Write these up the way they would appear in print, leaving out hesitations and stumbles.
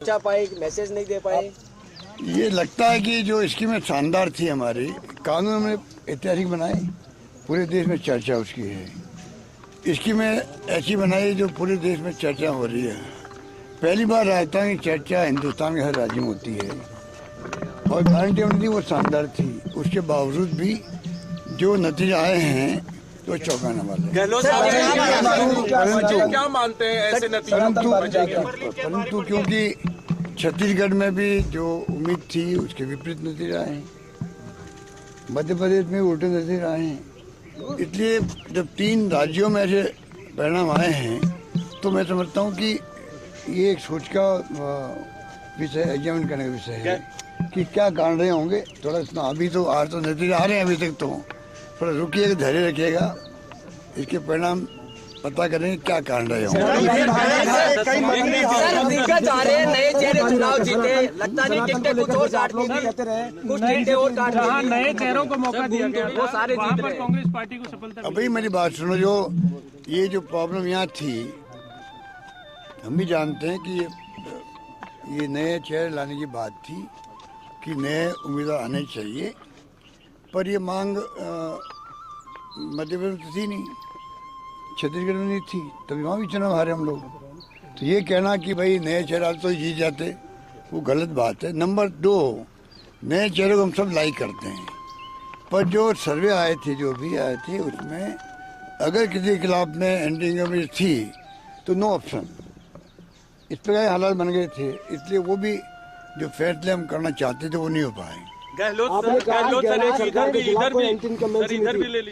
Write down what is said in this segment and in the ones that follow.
पहुंचा पाए, मैसेज नहीं दे पाए। ये लगता है कि जो स्कीमें शानदार थी हमारी, कानून में ऐतिहासिक बनाए, पूरे देश में चर्चा उसकी है। स्कीमें ऐसी बनाई जो पूरे देश में चर्चा हो रही है। पहली बार राजस्थान की चर्चा हिंदुस्तान के हर राज्य में होती है और गारंटी थी वो शानदार थी। उसके बावजूद भी जो नतीजे आए हैं तो चौंकाने वाले। क्या मानते हैं ऐसे नतीजे? परंतु क्योंकि छत्तीसगढ़ में भी जो उम्मीद थी उसके विपरीत नतीजे आए हैं, मध्य प्रदेश में उल्टे नतीजे आए हैं। इसलिए जब 3 राज्यों में ऐसे परिणाम आए हैं तो मैं समझता हूँ कि ये एक सोच का विषय, एग्जामिन करने का विषय है कि क्या कारण रहे होंगे। थोड़ा सुना, अभी तो आज तो नतीजे आ रहे हैं, अभी तक तो थोड़ा रुकिएगा, धैर्य रखिएगा, इसके परिणाम पता करेंगे क्या कारण रहे होंगे। दिग्गज आ रहे हैं, नए चेहरे चुनाव जीते, लगता नहीं टिकटें कुछ और काटनी थी, कुछ टिकटें और काटनी थी, नए चेहरों को मौका दिया गया वो सारे जीत रहे। कांग्रेस पार्टी को सफलता। अभी मेरी बात सुनो, जो ये जो प्रॉब्लम यहाँ थी, हम भी जानते हैं कि ये नए चेहरे लाने की बात थी कि नए उम्मीदवार आने चाहिए, पर ये मांग मध्य प्रदेश में थी नहीं, छत्तीसगढ़ में नहीं थी, तभी वहाँ भी चुनाव हारे हम लोग। तो ये कहना कि भाई नए चेहरे तो जीत जाते, वो गलत बात है। नंबर 2, नए चेहरे को हम सब लाइक करते हैं, पर जो सर्वे आए थे, जो भी आए थे, उसमें अगर किसी के खिलाफ में एंटी इनकम थी तो नो ऑप्शन, इस प्रकार हालात बन गए थे। इसलिए वो भी जो फैसले हम करना चाहते थे वो नहीं हो पाए।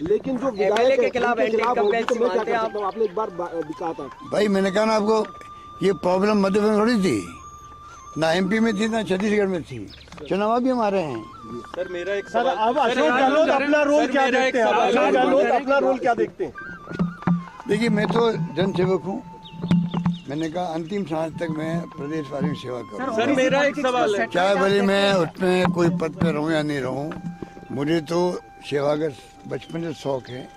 लेकिन जो विधायक के खिलाफ एंटी इनकम टैक्स मानते हैं आप, आपने एक बार दिखा था। भाई मैंने कहा ना आपको, ये प्रॉब्लम मध्य प्रदेश में थोड़ी थी, ना एमपी में थी ना छत्तीसगढ़ में थी, चुनाव भी हमारे हैं। सर मेरा एक सर, अब अशोक गहलोत अपना रोल क्या देखते हैं? अशोक गहलोत अपना रोल क्या देखते हैं? देखिए, मैं तो जनसेवक हूँ, मैंने कहा अंतिम सांस तक मैं प्रदेश वासियों की सेवा करूँ। सर मेरा एक सवाल है, चाहे भले मैं उसमें कोई पद पे रहूँ या नहीं रहूँ, मुझे तो सेवा का बचपन से शौक है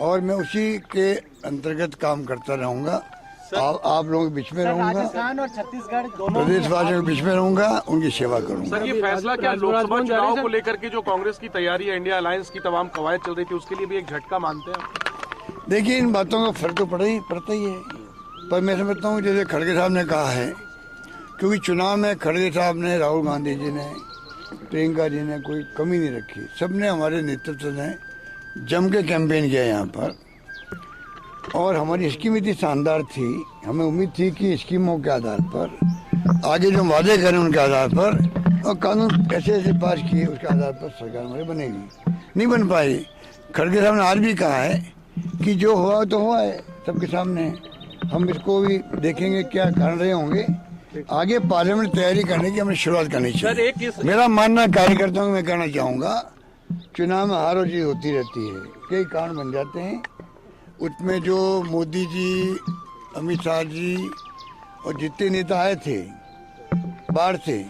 और मैं उसी के अंतर्गत काम करता रहूँगा। आप लोगों के बीच में रहूँगा, राजस्थान और छत्तीसगढ़ दोनों प्रदेश वासियों के बीच में रहूँगा, उनकी सेवा करूँगा। सर ये फैसला क्या लोकसभा चुनाव को लेकर के जो कांग्रेस की तैयारी है, इंडिया अलायंस की तमाम कवायद चल रही थी, उसके लिए भी एक झटका मानते हैं? देखिए, इन बातों का फर्क तो पड़ता ही है, पर मैं समझता हूँ जैसे खड़गे साहब ने कहा है, क्योंकि चुनाव में खड़गे साहब ने, राहुल गांधी जी ने, प्रियंका जी ने कोई कमी नहीं रखी, सबने, हमारे नेतृत्व ने जम के कैंपेन किया यहाँ पर और हमारी स्कीम इतनी शानदार थी, हमें उम्मीद थी कि स्कीमों के आधार पर आगे जो वादे करें उनके आधार पर और कानून ऐसे ऐसे पास किए उसके आधार पर सरकार हमारी बनेगी, नहीं बन पाई। खड़गे साहब ने आज भी कहा है कि जो हुआ तो हुआ है सबके सामने, हम इसको भी देखेंगे क्या कारण रहे होंगे, आगे पार्लियामेंट तैयारी करने की हमें शुरुआत करनी चाहिए। मेरा मानना कार्यकर्ताओं में कहना चाहूँगा, चुनाव में हार और जीत होती रहती है, कई कारण बन जाते हैं, उसमें जो मोदी जी, अमित शाह जी और जितने नेता आए थे बाहर से,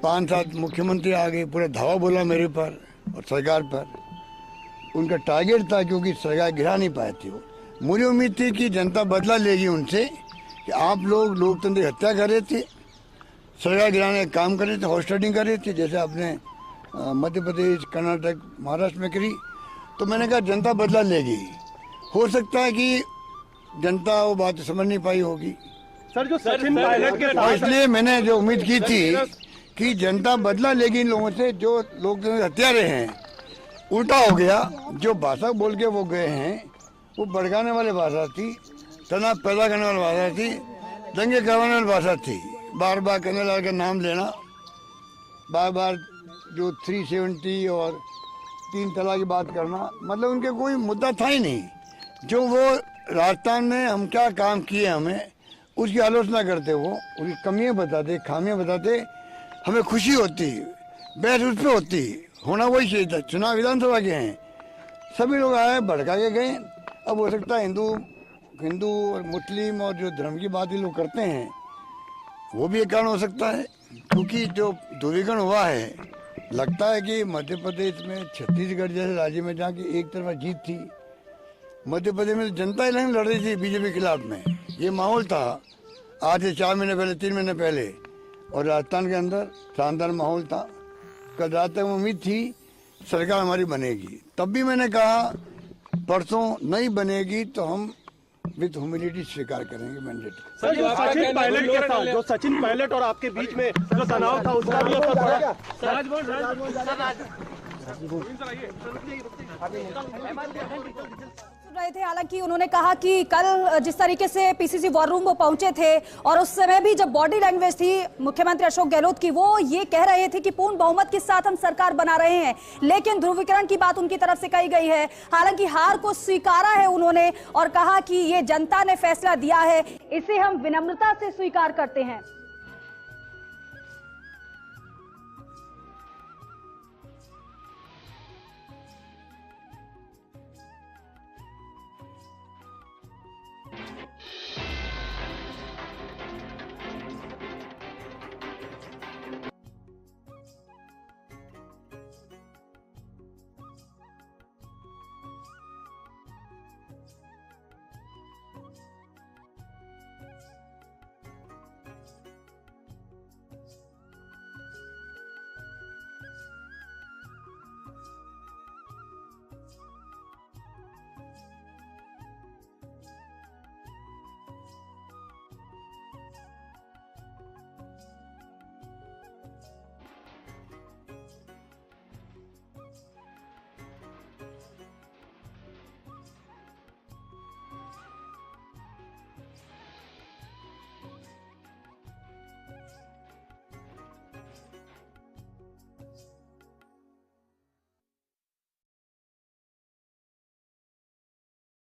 5-7 मुख्यमंत्री आ गए, पूरा धावा बोला मेरे पर और सरकार पर। उनका टारगेट था क्योंकि सरकार गिरा नहीं पाए थे वो। मुझे उम्मीद थी कि जनता बदला लेगी उनसे कि आप लोग लोकतंत्र की हत्या कर रहे थे, सरकार गिराने का काम कर रहे थे, हॉस्टिंग कर रहे थे, जैसे आपने मध्य प्रदेश, कर्नाटक, महाराष्ट्र में करी। तो मैंने कहा जनता बदला लेगी, हो सकता है कि जनता वो बात समझ नहीं पाई होगी। सर जो सचिन पायलट के और इसलिए मैंने जो उम्मीद की थी कि जनता बदला लेगी इन लोगों से जो लोकतंत्र हत्यारे हैं, उल्टा हो गया। जो भाषा बोल के वो गए हैं वो भड़काने वाली भाषा थी, तनाव पैदा करने वाली भाषा थी, दंगे करवाने वाली भाषा थी, बार बार कन्हैया लाल का नाम लेना, बार बार जो 370 और 3 तलाक की बात करना, मतलब उनके कोई मुद्दा था ही नहीं। जो वो राजस्थान में हम क्या काम किए हमें उसकी आलोचना करते, वो उसकी कमियाँ बताते, खामियाँ बताते, हमें खुशी होती, बहस उस पर होती, होना वही चाहिए था। चुनाव विधानसभा के हैं, सभी लोग आए भड़का के गए। अब हो सकता है हिंदू और मुस्लिम और जो धर्म की बात ये लोग करते हैं वो भी एक कारण हो सकता है, क्योंकि जो ध्रुवीकरण हुआ है, लगता है कि मध्य प्रदेश में, छत्तीसगढ़ जैसे राज्य में जहाँ की एक तरफा जीत थी, मध्य प्रदेश में जनता इलेक्शन लड़ रही थी बीजेपी के खिलाफ में, ये माहौल था। आज से 4 महीने पहले, 3 महीने पहले, और राजस्थान के अंदर शानदार माहौल था। कल रात तक उम्मीद थी सरकार हमारी बनेगी, तब भी मैंने कहा परसों नहीं बनेगी तो हम विद ह्यूमिलिटी स्वीकार करेंगे मैंडेट। सर, जो सचिन पायलट के साथ, जो सचिन पायलट और आपके बीच में जो तनाव था, उसका भी असर पड़ा क्या? सुन रहे थे। हालांकि उन्होंने कहा कि कल जिस तरीके से पीसीसी वॉर रूम वो पहुंचे थे और उस समय भी जब बॉडी लैंग्वेज थी मुख्यमंत्री अशोक गहलोत की, वो ये कह रहे थे कि पूर्ण बहुमत के साथ हम सरकार बना रहे हैं, लेकिन ध्रुवीकरण की बात उनकी तरफ से कही गई है। हालांकि हार को स्वीकारा है उन्होंने और कहा कि ये जनता ने फैसला दिया है, इसे हम विनम्रता से स्वीकार करते हैं।